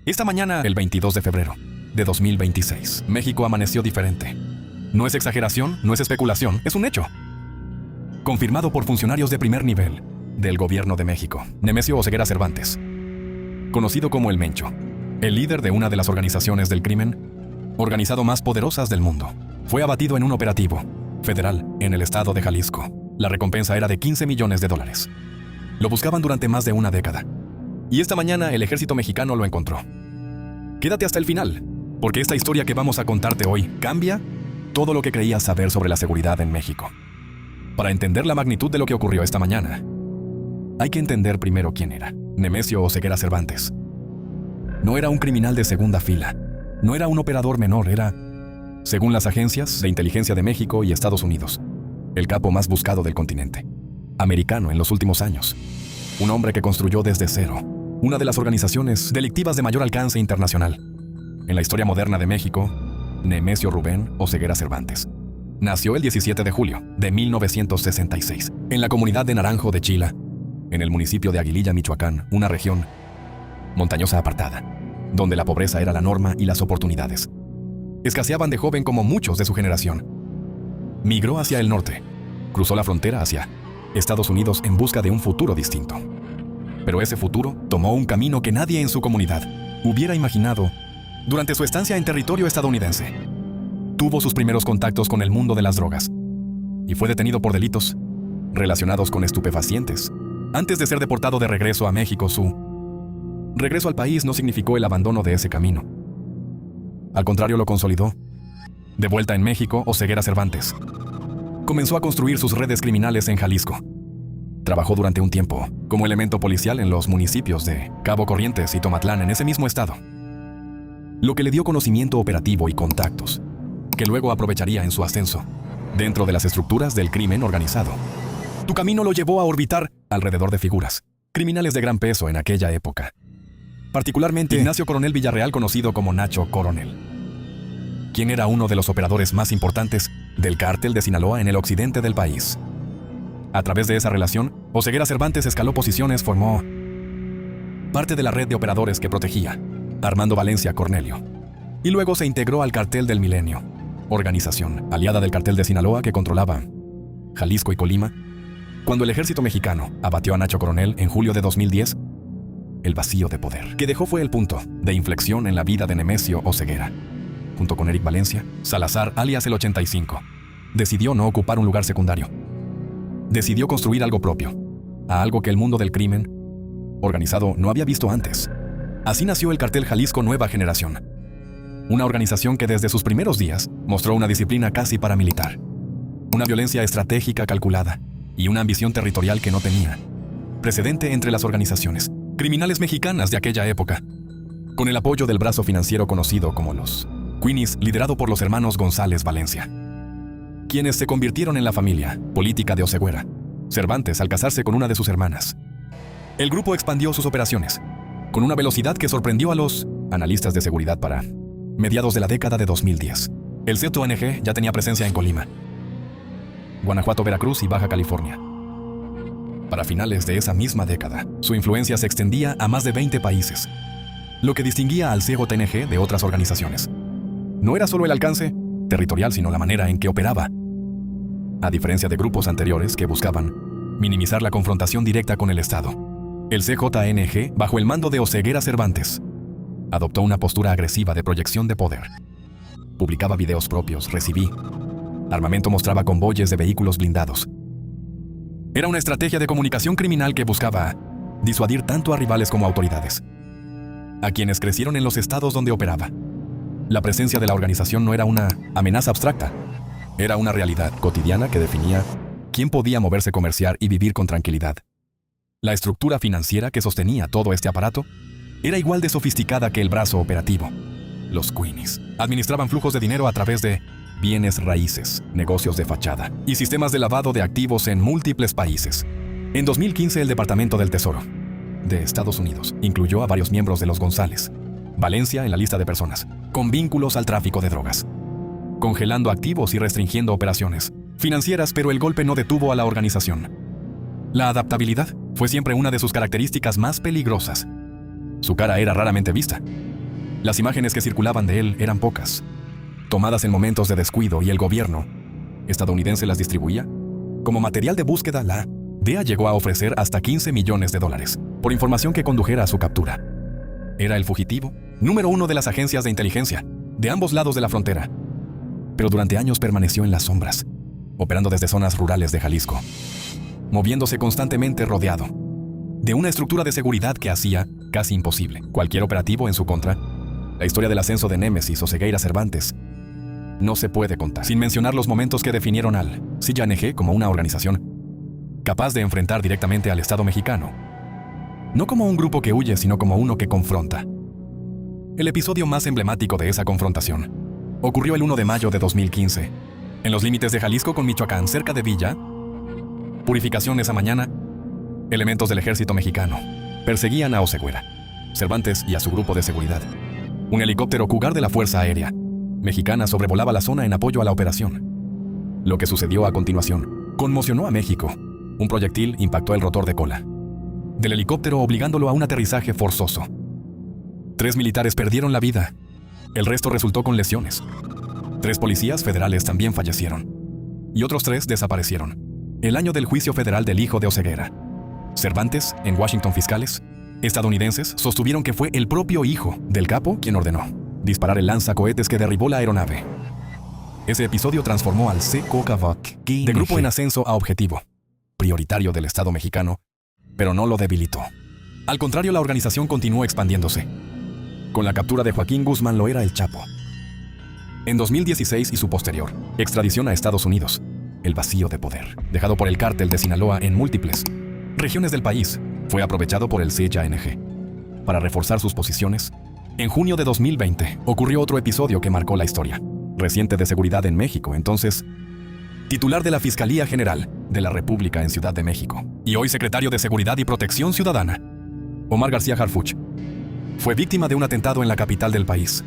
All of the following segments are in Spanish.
Esta mañana, el 22 de febrero de 2026, México amaneció diferente. No es exageración, no es especulación, es un hecho. Confirmado por funcionarios de primer nivel del gobierno de México, Nemesio Oseguera Cervantes, conocido como el Mencho, el líder de una de las organizaciones del crimen organizado más poderosas del mundo, fue abatido en un operativo federal en el estado de Jalisco. La recompensa era de $15 millones. Lo buscaban durante más de una década. Y esta mañana el ejército mexicano lo encontró. Quédate hasta el final, porque esta historia que vamos a contarte hoy cambia todo lo que creías saber sobre la seguridad en México. Para entender la magnitud de lo que ocurrió esta mañana, hay que entender primero quién era Nemesio Oseguera Cervantes. No era un criminal de segunda fila, no era un operador menor, era, según las agencias de inteligencia de México y Estados Unidos, el capo más buscado del continente americano en los últimos años. Un hombre que construyó desde cero una de las organizaciones delictivas de mayor alcance internacional en la historia moderna de México, Nemesio Rubén Oseguera Cervantes. Nació el 17 de julio de 1966 en la comunidad de Naranjo de Chila, en el municipio de Aguililla, Michoacán, una región montañosa apartada, donde la pobreza era la norma y las oportunidades escaseaban de joven como muchos de su generación. Migró hacia el norte, cruzó la frontera hacia Estados Unidos en busca de un futuro distinto. Pero ese futuro tomó un camino que nadie en su comunidad hubiera imaginado durante su estancia en territorio estadounidense. Tuvo sus primeros contactos con el mundo de las drogas y fue detenido por delitos relacionados con estupefacientes. Antes de ser deportado de regreso a México, su regreso al país no significó el abandono de ese camino. Al contrario, lo consolidó. De vuelta en México, Oseguera Cervantes comenzó a construir sus redes criminales en Jalisco. Trabajó durante un tiempo como elemento policial en los municipios de Cabo Corrientes y Tomatlán en ese mismo estado, lo que le dio conocimiento operativo y contactos que luego aprovecharía en su ascenso dentro de las estructuras del crimen organizado. Tu camino lo llevó a orbitar alrededor de figuras criminales de gran peso en aquella época, particularmente Ignacio Coronel Villarreal, conocido como Nacho Coronel, quien era uno de los operadores más importantes del cártel de Sinaloa en el occidente del país. A través de esa relación, Oseguera Cervantes escaló posiciones, formó parte de la red de operadores que protegía Armando Valencia Cornelio, y luego se integró al Cartel del Milenio, organización aliada del Cartel de Sinaloa que controlaba Jalisco y Colima. Cuando el ejército mexicano abatió a Nacho Coronel en julio de 2010, el vacío de poder que dejó fue el punto de inflexión en la vida de Nemesio Oseguera. Junto con Eric Valencia, Salazar, alias el 85, decidió no ocupar un lugar secundario. Decidió construir algo propio, a algo que el mundo del crimen organizado no había visto antes. Así nació el Cartel Jalisco Nueva Generación, una organización que desde sus primeros días mostró una disciplina casi paramilitar, una violencia estratégica calculada y una ambición territorial que no tenía precedente entre las organizaciones criminales mexicanas de aquella época. Con el apoyo del brazo financiero conocido como los Queenies, liderado por los hermanos González Valencia, quienes se convirtieron en la familia política de Oseguera Cervantes al casarse con una de sus hermanas. El grupo expandió sus operaciones con una velocidad que sorprendió a los analistas de seguridad. Para mediados de la década de 2010, el ZNG ya tenía presencia en Colima, Guanajuato, Veracruz y Baja California. Para finales de esa misma década, su influencia se extendía a más de 20 países, lo que distinguía al CJNG de otras organizaciones. No era solo el alcance territorial, sino la manera en que operaba. A diferencia de grupos anteriores que buscaban minimizar la confrontación directa con el Estado, el CJNG, bajo el mando de Oseguera Cervantes, adoptó una postura agresiva de proyección de poder. Publicaba videos propios, recibí armamento, mostraba convoyes de vehículos blindados. Era una estrategia de comunicación criminal que buscaba disuadir tanto a rivales como a autoridades, a quienes crecieron en los estados donde operaba. La presencia de la organización no era una amenaza abstracta, era una realidad cotidiana que definía quién podía moverse, comerciar y vivir con tranquilidad. La estructura financiera que sostenía todo este aparato era igual de sofisticada que el brazo operativo. Los Queenies administraban flujos de dinero a través de bienes raíces, negocios de fachada y sistemas de lavado de activos en múltiples países. En 2015, el Departamento del Tesoro de Estados Unidos incluyó a varios miembros de los González Valencia en la lista de personas con vínculos al tráfico de drogas, congelando activos y restringiendo operaciones financieras, pero el golpe no detuvo a la organización. La adaptabilidad fue siempre una de sus características más peligrosas. Su cara era raramente vista, Las imágenes que circulaban de él eran pocas, tomadas en momentos de descuido, y el gobierno estadounidense las distribuía como material de búsqueda. La DEA llegó a ofrecer hasta $15 millones por información que condujera a su captura. Era el fugitivo número 1 de las agencias de inteligencia de ambos lados de la frontera, pero durante años permaneció en las sombras, operando desde zonas rurales de Jalisco, moviéndose constantemente rodeado de una estructura de seguridad que hacía casi imposible cualquier operativo en su contra. La historia del ascenso de Némesis Oseguera Cervantes no se puede contar sin mencionar los momentos que definieron al CYANG como una organización capaz de enfrentar directamente al Estado mexicano, no como un grupo que huye, sino como uno que confronta. El episodio más emblemático de esa confrontación ocurrió el 1 de mayo de 2015, en los límites de Jalisco con Michoacán, cerca de Villa Purificación. Esa mañana, elementos del ejército mexicano perseguían a Oseguera Cervantes y a su grupo de seguridad. Un helicóptero Cougar de la Fuerza Aérea Mexicana sobrevolaba la zona en apoyo a la operación. Lo que sucedió a continuación conmocionó a México. Un proyectil impactó el rotor de cola del helicóptero, obligándolo a un aterrizaje forzoso. 3 militares perdieron la vida. El resto resultó con lesiones. 3 policías federales también fallecieron, y otros 3 desaparecieron. El año del juicio federal del hijo de Oseguera Cervantes, en Washington, fiscales estadounidenses sostuvieron que fue el propio hijo del capo quien ordenó disparar el lanzacohetes que derribó la aeronave. Ese episodio transformó al COCAVAC de grupo en ascenso a objetivo prioritario del Estado mexicano, pero no lo debilitó. Al contrario, la organización continuó expandiéndose. Con la captura de Joaquín Guzmán Loera el Chapo en 2016 y su posterior extradición a Estados Unidos, el vacío de poder dejado por el cártel de Sinaloa en múltiples regiones del país fue aprovechado por el CYANG para reforzar sus posiciones. En junio de 2020 ocurrió otro episodio que marcó la historia reciente de seguridad en México. Entonces titular de la Fiscalía General de la República en Ciudad de México y hoy secretario de Seguridad y Protección Ciudadana, Omar García Harfuch, fue víctima de un atentado en la capital del país.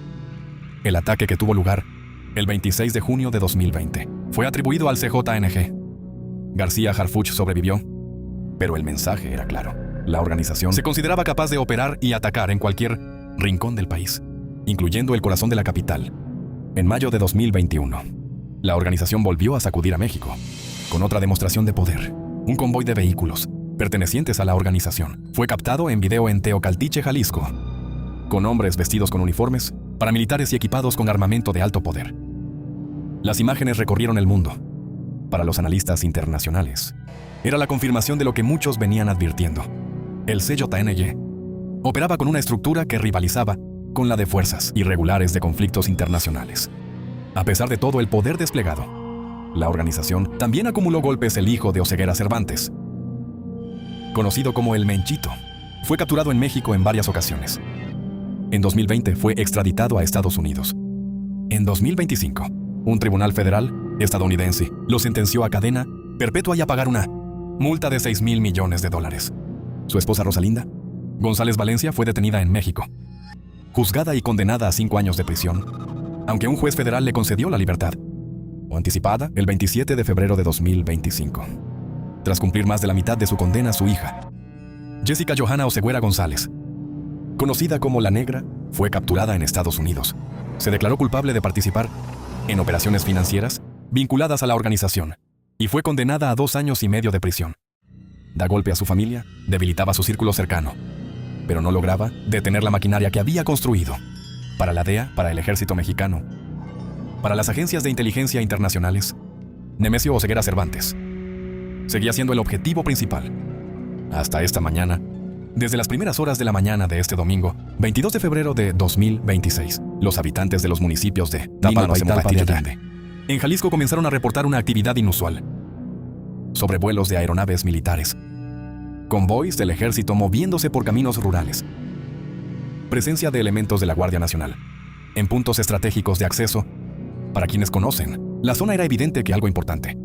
El ataque, que tuvo lugar el 26 de junio de 2020, fue atribuido al CJNG. García Harfuch sobrevivió, pero el mensaje era claro. La organización se consideraba capaz de operar y atacar en cualquier rincón del país, incluyendo el corazón de la capital. En mayo de 2021, la organización volvió a sacudir a México con otra demostración de poder. Un convoy de vehículos pertenecientes a la organización fue captado en video en Teocaltiche, Jalisco, con hombres vestidos con uniformes, paramilitares y equipados con armamento de alto poder. Las imágenes recorrieron el mundo. Para los analistas internacionales, era la confirmación de lo que muchos venían advirtiendo. El CYANG operaba con una estructura que rivalizaba con la de fuerzas irregulares de conflictos internacionales. A pesar de todo el poder desplegado, la organización también acumuló golpes. El hijo de Oseguera Cervantes, conocido como el Menchito, fue capturado en México en varias ocasiones. En 2020 fue extraditado a Estados Unidos. En 2025, un tribunal federal estadounidense lo sentenció a cadena perpetua y a pagar una multa de $6,000 millones. Su esposa Rosalinda González Valencia fue detenida en México, juzgada y condenada a 5 años de prisión, aunque un juez federal le concedió la libertad anticipada el 27 de febrero de 2025. Tras cumplir más de la mitad de su condena, su hija, Jessica Johanna Oseguera González, conocida como La Negra, fue capturada en Estados Unidos. Se declaró culpable de participar en operaciones financieras vinculadas a la organización y fue condenada a 2 años y medio de prisión. Da golpe a su familia, debilitaba su círculo cercano, pero no lograba detener la maquinaria que había construido para la DEA, para el ejército mexicano, para las agencias de inteligencia internacionales. Nemesio Oseguera Cervantes seguía siendo el objetivo principal. Hasta esta mañana, desde las primeras horas de la mañana de este domingo, 22 de febrero de 2026, los habitantes de los municipios de Tapalpa y Talpa de Allende, en Jalisco, comenzaron a reportar una actividad inusual. Sobrevuelos de aeronaves militares, convoys del ejército moviéndose por caminos rurales, presencia de elementos de la Guardia Nacional en puntos estratégicos de acceso. Para quienes conocen, la zona era evidente que algo importante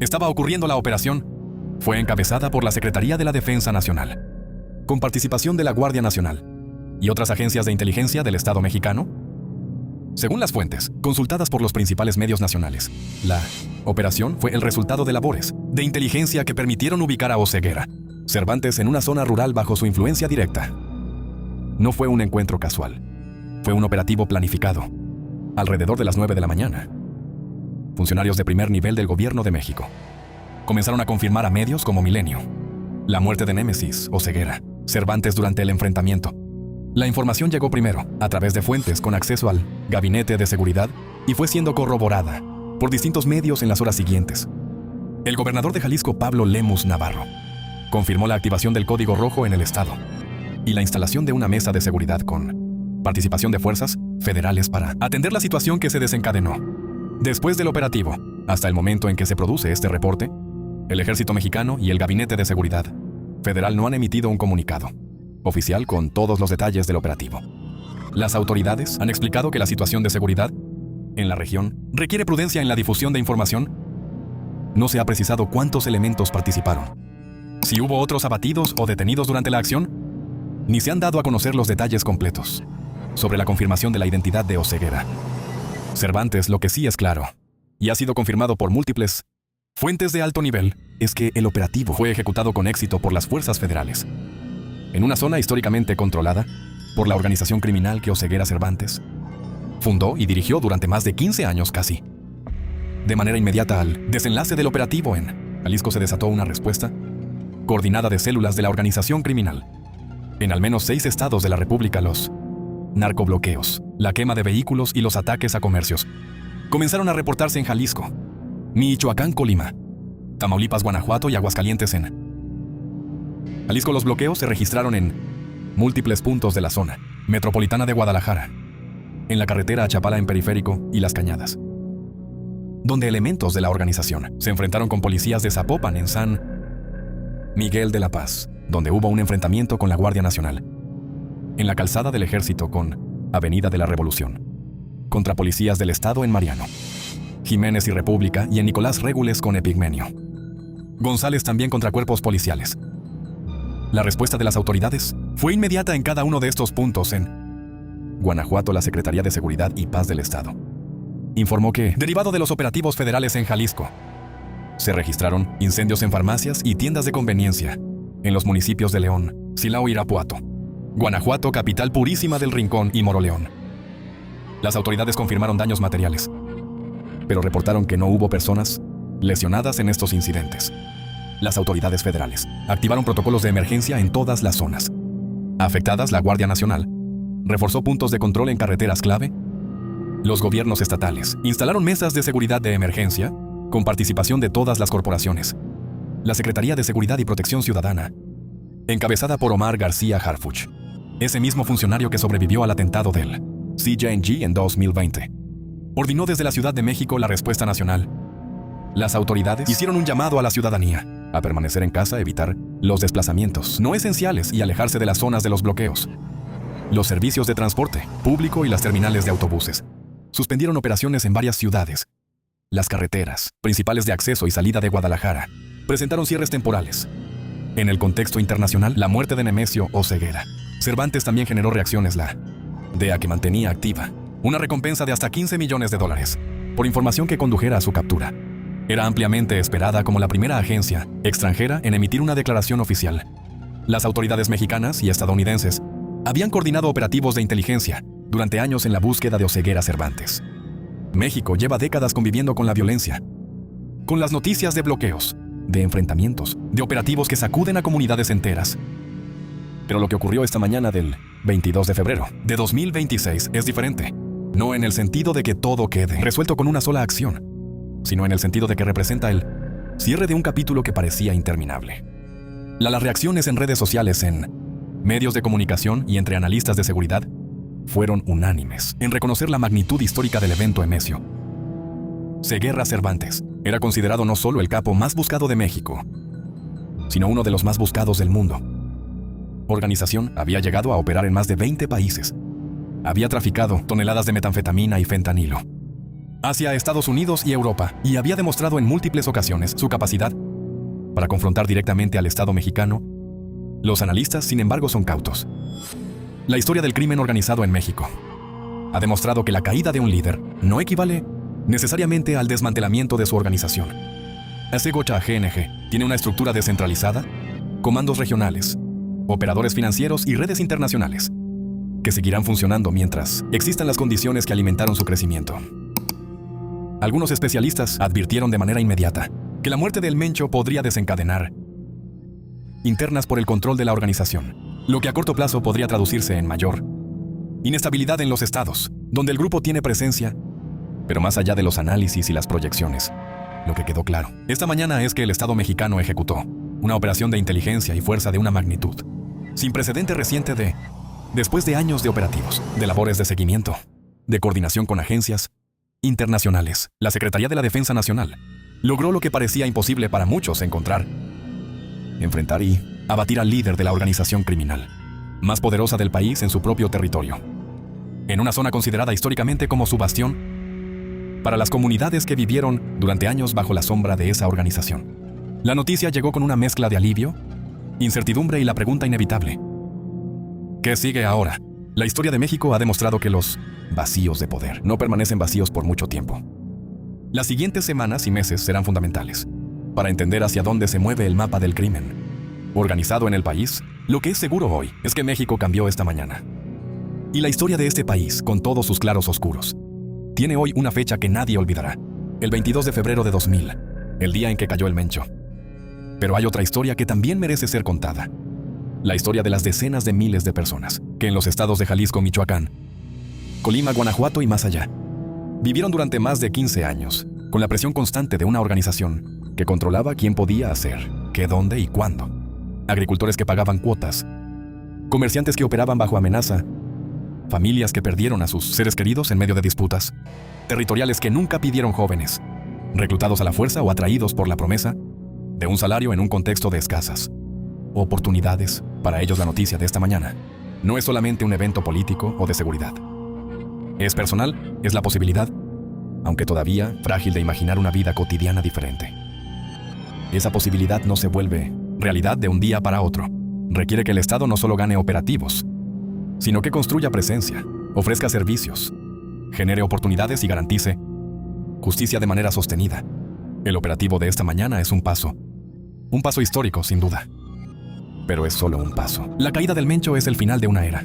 estaba ocurriendo. La operación fue encabezada por la Secretaría de la Defensa Nacional, con participación de la Guardia Nacional y otras agencias de inteligencia del Estado mexicano. Según las fuentes consultadas por los principales medios nacionales, la operación fue el resultado de labores de inteligencia que permitieron ubicar a Oseguera Cervantes en una zona rural bajo su influencia directa. No fue un encuentro casual. Fue un operativo planificado, alrededor de las 9 de la mañana. Funcionarios de primer nivel del gobierno de México comenzaron a confirmar a medios como Milenio la muerte de Némesis Oseguera Cervantes durante el enfrentamiento. La información llegó primero a través de fuentes con acceso al gabinete de seguridad y fue siendo corroborada por distintos medios en las horas siguientes. El gobernador de Jalisco, Pablo Lemus Navarro, confirmó la activación del Código Rojo en el estado y la instalación de una mesa de seguridad con participación de fuerzas federales para atender la situación que se desencadenó. Después del operativo, hasta el momento en que se produce este reporte, el Ejército Mexicano y el Gabinete de Seguridad Federal no han emitido un comunicado oficial con todos los detalles del operativo. Las autoridades han explicado que la situación de seguridad en la región requiere prudencia en la difusión de información. No se ha precisado cuántos elementos participaron, si hubo otros abatidos o detenidos durante la acción, ni se han dado a conocer los detalles completos sobre la confirmación de la identidad de Oseguera Cervantes. Lo que sí es claro, y ha sido confirmado por múltiples fuentes de alto nivel, es que el operativo fue ejecutado con éxito por las fuerzas federales, en una zona históricamente controlada por la organización criminal que Oseguera Cervantes fundó y dirigió durante más de 15 años casi. De manera inmediata al desenlace del operativo en Jalisco se desató una respuesta coordinada de células de la organización criminal. En al menos 6 estados de la República, los narcobloqueos, la quema de vehículos y los ataques a comercios comenzaron a reportarse en Jalisco, Michoacán, Colima, Tamaulipas, Guanajuato y Aguascalientes. En Jalisco los bloqueos se registraron en múltiples puntos de la zona metropolitana de Guadalajara, en la carretera a Chapala en Periférico y Las Cañadas, donde elementos de la organización se enfrentaron con policías de Zapopan en San Miguel de la Paz, donde hubo un enfrentamiento con la Guardia Nacional, en la calzada del Ejército con Avenida de la Revolución, contra policías del Estado en Mariano, Jiménez y República, y en Nicolás Regules con Epigmenio González, también contra cuerpos policiales. La respuesta de las autoridades fue inmediata en cada uno de estos puntos. En Guanajuato, la Secretaría de Seguridad y Paz del Estado informó que, derivado de los operativos federales en Jalisco, se registraron incendios en farmacias y tiendas de conveniencia en los municipios de León, Silao y Irapuato, Guanajuato, Capital Purísima del Rincón y Moroleón. Las autoridades confirmaron daños materiales, pero reportaron que no hubo personas lesionadas en estos incidentes. Las autoridades federales activaron protocolos de emergencia en todas las zonas afectadas. La Guardia Nacional reforzó puntos de control en carreteras clave. Los gobiernos estatales instalaron mesas de seguridad de emergencia con participación de todas las corporaciones. La Secretaría de Seguridad y Protección Ciudadana, encabezada por Omar García Harfuch, ese mismo funcionario que sobrevivió al atentado del CJNG en 2020, ordenó desde la Ciudad de México la respuesta nacional. Las autoridades hicieron un llamado a la ciudadanía a permanecer en casa, evitar los desplazamientos no esenciales y alejarse de las zonas de los bloqueos. Los servicios de transporte público y las terminales de autobuses suspendieron operaciones en varias ciudades. Las carreteras principales de acceso y salida de Guadalajara presentaron cierres temporales. En el contexto internacional, la muerte de Nemesio Oseguera Cervantes también generó reacciones. La DEA, que mantenía activa una recompensa de hasta $15 millones por información que condujera a su captura, era ampliamente esperada como la primera agencia extranjera en emitir una declaración oficial. Las autoridades mexicanas y estadounidenses habían coordinado operativos de inteligencia durante años en la búsqueda de Oseguera Cervantes. México lleva décadas conviviendo con la violencia, con las noticias de bloqueos, de enfrentamientos, de operativos que sacuden a comunidades enteras. Pero lo que ocurrió esta mañana del 22 de febrero de 2026 es diferente. No en el sentido de que todo quede resuelto con una sola acción, sino en el sentido de que representa el cierre de un capítulo que parecía interminable. Las reacciones en redes sociales, en medios de comunicación y entre analistas de seguridad fueron unánimes en reconocer la magnitud histórica del evento. Nemesio Oseguera Cervantes era considerado no solo el capo más buscado de México, sino uno de los más buscados del mundo. Organización había llegado a operar en más de 20 países. Había traficado toneladas de metanfetamina y fentanilo hacia Estados Unidos y Europa, y había demostrado en múltiples ocasiones su capacidad para confrontar directamente al Estado mexicano. Los analistas, sin embargo, son cautos. La historia del crimen organizado en México ha demostrado que la caída de un líder no equivale necesariamente al desmantelamiento de su organización. Asegocha GNG tiene una estructura descentralizada, comandos regionales, operadores financieros y redes internacionales. que seguirán funcionando mientras existan las condiciones que alimentaron su crecimiento. Algunos especialistas advirtieron de manera inmediata que la muerte del Mencho podría desencadenar internas por el control de la organización, lo que a corto plazo podría traducirse en mayor inestabilidad en los estados, donde el grupo tiene presencia, pero más allá de los análisis y las proyecciones. Lo que quedó claro esta mañana es que el Estado mexicano ejecutó una operación de inteligencia y fuerza de una magnitud sin precedente reciente después de años de operativos, de labores de seguimiento, de coordinación con agencias internacionales. La Secretaría de la Defensa Nacional logró lo que parecía imposible para muchos encontrar, enfrentar y abatir al líder de la organización criminal más poderosa del país en su propio territorio, en una zona considerada históricamente como su bastión para las comunidades que vivieron durante años bajo la sombra de esa organización. La noticia llegó con una mezcla de alivio, incertidumbre y la pregunta inevitable: ¿qué sigue ahora? La historia de México ha demostrado que los vacíos de poder no permanecen vacíos por mucho tiempo. Las siguientes semanas y meses serán fundamentales para entender hacia dónde se mueve el mapa del crimen organizado en el país. Lo que es seguro hoy es que México cambió esta mañana. Y la historia de este país, con todos sus claros oscuros, tiene hoy una fecha que nadie olvidará: el 22 de febrero de 2000, el día en que cayó el Mencho. Pero hay otra historia que también merece ser contada: la historia de las decenas de miles de personas que en los estados de Jalisco, Michoacán, Colima, Guanajuato y más allá vivieron durante más de 15 años con la presión constante de una organización que controlaba quién podía hacer, qué, dónde y cuándo. Agricultores que pagaban cuotas, comerciantes que operaban bajo amenaza, familias que perdieron a sus seres queridos en medio de disputas, territoriales que nunca pidieron jóvenes, reclutados a la fuerza o atraídos por la promesa de un salario en un contexto de escasas oportunidades. Para ellos, la noticia de esta mañana no es solamente un evento político o de seguridad. Es personal, es la posibilidad, aunque todavía frágil, de imaginar una vida cotidiana diferente. Esa posibilidad no se vuelve realidad de un día para otro. Requiere que el Estado no solo gane operativos, sino que construya presencia, ofrezca servicios, genere oportunidades y garantice justicia de manera sostenida. El operativo de esta mañana es un paso histórico, sin duda. Pero es solo un paso. La caída del Mencho es el final de una era.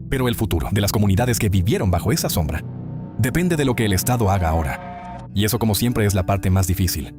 Pero el futuro de las comunidades que vivieron bajo esa sombra depende de lo que el Estado haga ahora. Y eso, como siempre, es la parte más difícil.